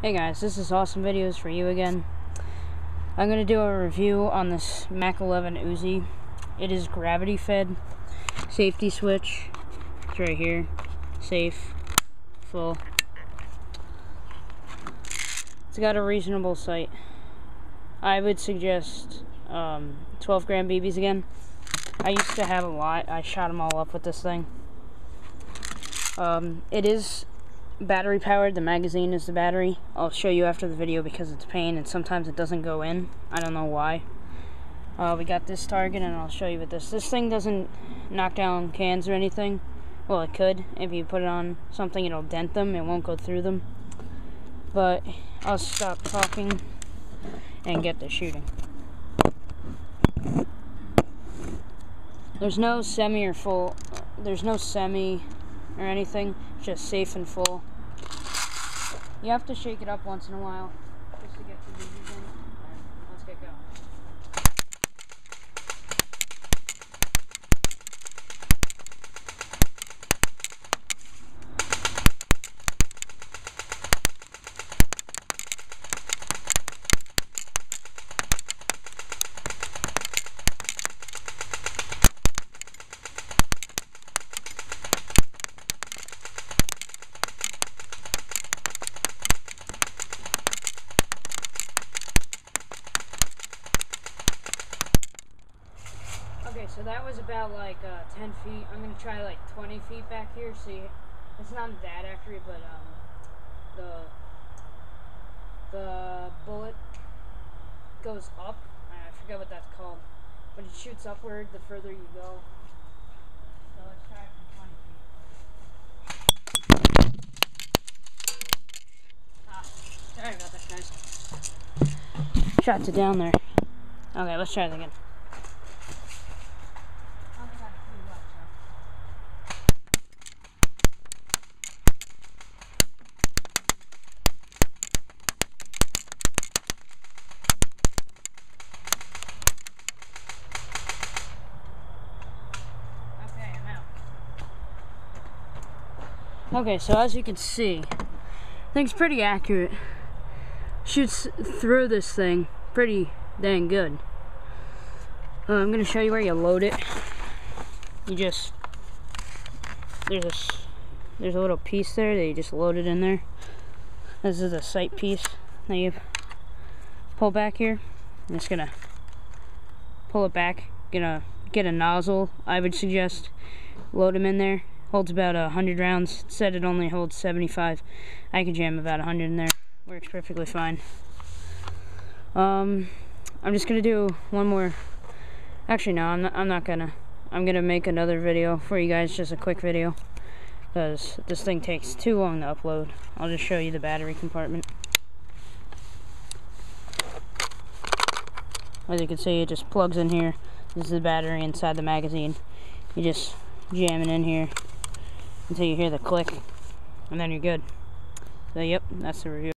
Hey guys, this is Awesome Videos for you again. I'm going to do a review on this Mac11 Uzi. It is gravity fed. Safety switch. It's right here. Safe. Full. It's got a reasonable sight. I would suggest 12 gram BBs again. I used to have a lot. I shot them all up with this thing. It is battery powered. The magazine is the battery. I'll show you after the video because it's a pain and sometimes it doesn't go in. I don't know why. We got this target and I'll show you with this. This thing doesn't knock down cans or anything. Well, it could. If you put it on something, it'll dent them. It won't go through them. But I'll stop talking and get to shooting. There's no semi or full. There's no semi or anything. It's just safe and full. You have to shake it up once in a while just to get the BBs in. Let's get going. Okay, so that was about like 10 feet. I'm going to try like 20 feet back here. See, it's not that accurate, but the bullet goes up. I forget what that's called, but it shoots upward the further you go. So let's try it from 20 feet. Sorry about that, guys. Shot to down there. Okay, let's try it again. Okay, so as you can see, thing's pretty accurate. Shoots through this thing pretty dang good. I'm gonna show you where you load it. You just there's a little piece there that you just load it in there. This is a sight piece that you pull back here. I'm just gonna pull it back. Gonna get a nozzle. I would suggest load them in there. Holds about 100 rounds. It said it only holds 75. I can jam about 100 in there. Works perfectly fine. I'm just gonna do one more. Actually, no, I'm not gonna. I'm gonna make another video for you guys, just a quick video, because this thing takes too long to upload. I'll just show you the battery compartment. As you can see, it just plugs in here. This is the battery inside the magazine. You just jam it in here until you hear the click, and then you're good. So yep, that's the review.